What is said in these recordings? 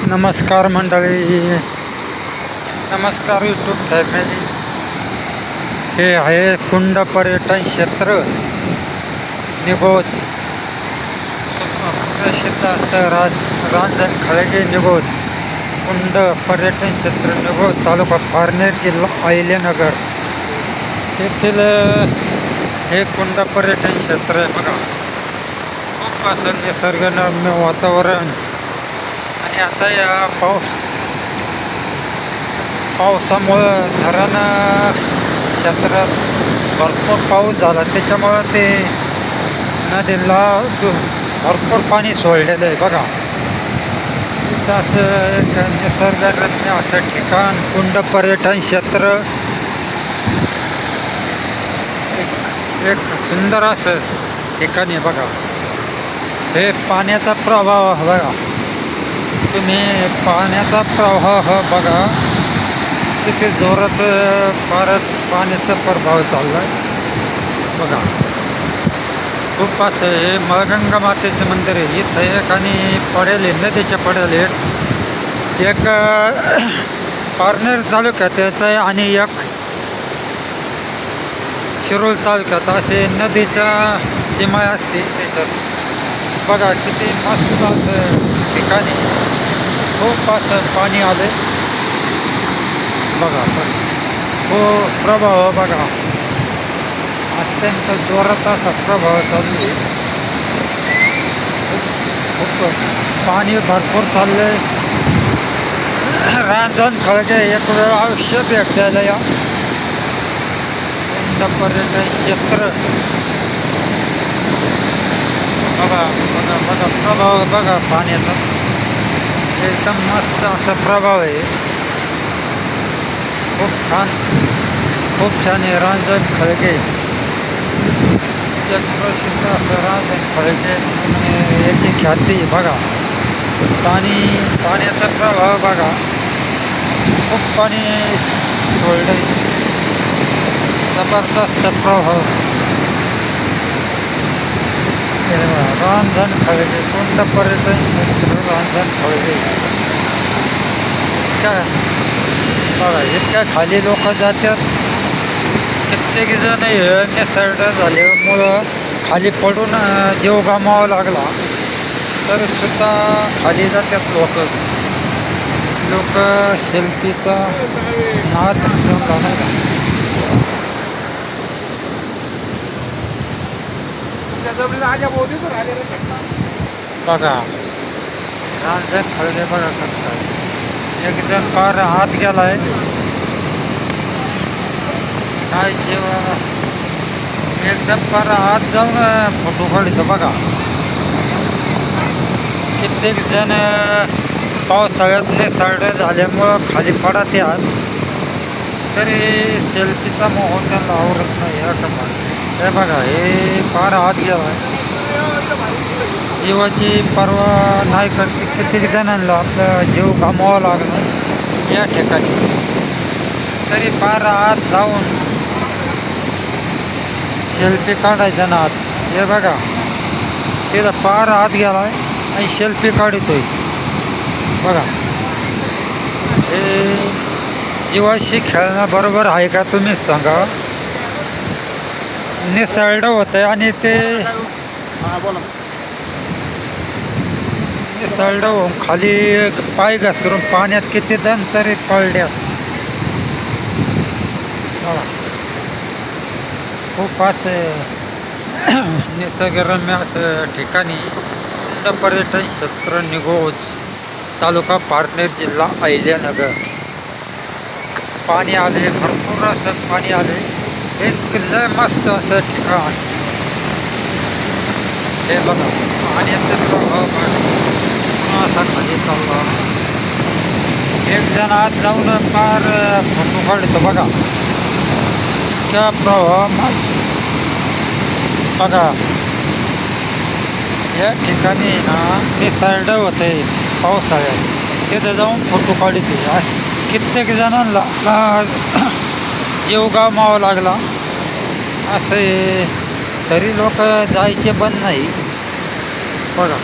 नमस्कार मंडळी, नमस्कार यूट्यूब फॅमिली. हे आहे कुंड पर्यटन क्षेत्र निघोज. प्रसिद्ध असं रांजण खळगे निघोज कुंड पर्यटन क्षेत्र निघोज, तालुका पारनेर, जिल्हा अहिल्यानगर येथील हे कुंड पर्यटन क्षेत्र आहे. बघा, खूप असं निसर्गरम्य वातावरण. आणि आता या पावसामुळं धरण क्षेत्रात भरपूर पाऊस झाला, त्याच्यामुळं ते नदीला भरपूर पाणी सोडलेलं आहे. बघा, इथं असं एक निसर्गरम्य असं ठिकाण कुंड पर्यटन क्षेत्र, एक सुंदर असं ठिकाण आहे. बघा, हे पाण्याचा प्रवाह बघा, तुम्ही पाण्याचा प्रवाह बघा किती जोरात फारच पाण्याचा प्रभाव चालला आहे. बघा, खूप असं हे मळगंगा मातेचं मंदिर आहे. इथं एक आणि पडेल नदीच्या पडेल एक पारनेर तालुक्यात येत आहे आणि एक शिरोळ तालुक्यात, असे नदीच्या सीमा असते त्याच्यात. बघा किती मस्त असं ठिकाणी, खूप असं पाणी आले. बघा, हो प्रभाव बघा, अत्यंत जोरात असा प्रभाव चालू आहे. खूप पाणी भरपूर चाललंय. रांजण खळगे एक वेळ आयुष्य भेटायला या पर्यटन क्षेत्र. बघा बघा बघा प्रभाव बघा पाण्याचा, एकदम मस्त असा प्रभाव आहे. खूप छान आहे रांजण खळगे. एक प्रसिद्ध असं रांजण खळगे याची ख्याती. बघा, पाण्याचा प्रभाव बघा, खूप पाणी सोडलं, जबरदस्त प्रभाव. रांजण खळगे कुंड पर्यटन क्षेत्र रांजण खळगे. बघा, इतक्या खाली लोक जातात. कित्येक जण निसर्ग झाल्यामुळं खाली पडून जीव गमावा लागला तरी सुद्धा खाली जातात लोक सेल्फीचा नाद घेऊन नाही. बघा रांजण खळगे बघा कसं काय. एक जण फार आत गेलाय, काय जेव्हा एकदम फार आत जाऊन फोटो काढतो. बघा, कित्येक जण पावसाळ्यात निसर्ग झाल्यामुळं खाली पडत यात तरी सेल्फीचा मोह त्यांना आवडत नाही. हे बघा, हे फार आत गेलाय, जीवाची पर्वा नाही करते. कित्येक जणांना आपला जीव गमावा लागला या ठिकाणी, तरी फार आत जाऊन सेल्फी काढायचा ना आत. हे बघा, तिथं फार आत गेलाय आणि सेल्फी काढतोय. बघा, हे जीवाशी खेळणं बरोबर आहे का तुम्हीच सांगा. निसर्ग होत आहे आणि ते निसर्ग होऊन खाली पाय घसरून पाण्यात किती जण तरी पडल्यात. खूप असं निसर्गरम्य असं ठिकाणी कुंड पर्यटन क्षेत्र निघोज, तालुका पारनेर, जिल्हा अहिल्यानगर. पाणी आले, भरपूर असं पाणी आले. एक लय मस्त असं ठिकाण. हे बघा, पाण्याचा प्रभाव असा खाली चालला. एक जण आत जाऊन फार फोटो काढतो. बघा त्या प्रवाह. बघा, या ठिकाणी ना निसर्ग होते पावसाळ्यात, तिथं जाऊन फोटो काढतो. कित्येक जणांना जीव गमावा लागला असे, तरी लोक जायचे बंद नाही. बघा,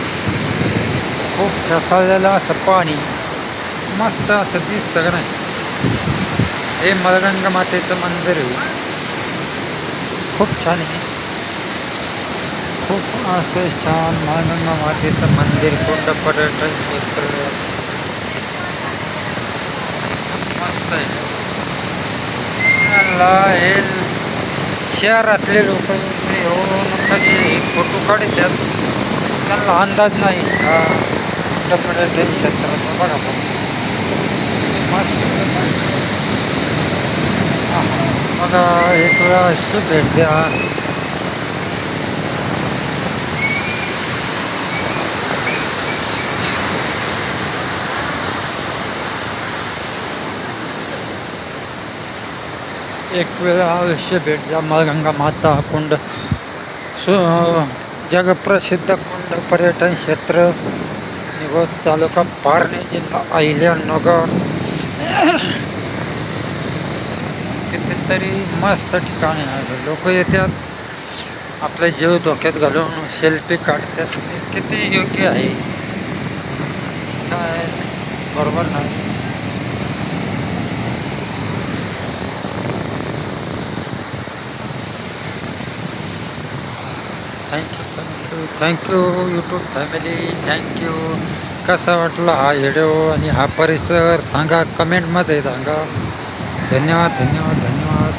खूप फेसाळलेलं असं पाणी. मस्त असं दिसतं का नाही. हे मळगंगा मातेचं मंदिर आहे. खूप छान आहे. खूप असं छान मळगंगा मातेचं मंदिर, कुंड पर्यटन क्षेत्र मस्त आहे. मला हे शहरातले लोक येऊन कसे फोटो काढतात त्यांना अंदाज नाही. हा कुंड पर्यटन क्षेत्राचं बघा मस्त. बघा एक वेळा अशी भेट द्या. एक वेळा अवश्य भेट द्या. मळगंगा माता कुंड जगप्रसिद्ध कुंड पर्यटन क्षेत्र, निघोज तालुका पारणे, जिल्हा अहिल्यानगर. कितीतरी मस्त ठिकाणे आहे. लोक येतात आपले जीव धोक्यात घालून सेल्फी काढतात. ते किती योग्य आहे काय बरोबर नाही. Thank you YouTube family. थँक्यू. कसा वाटला हा व्हिडिओ आणि हा परिसर सांगा, कमेंटमध्ये सांगा. धन्यवाद धन्यवाद धन्यवाद.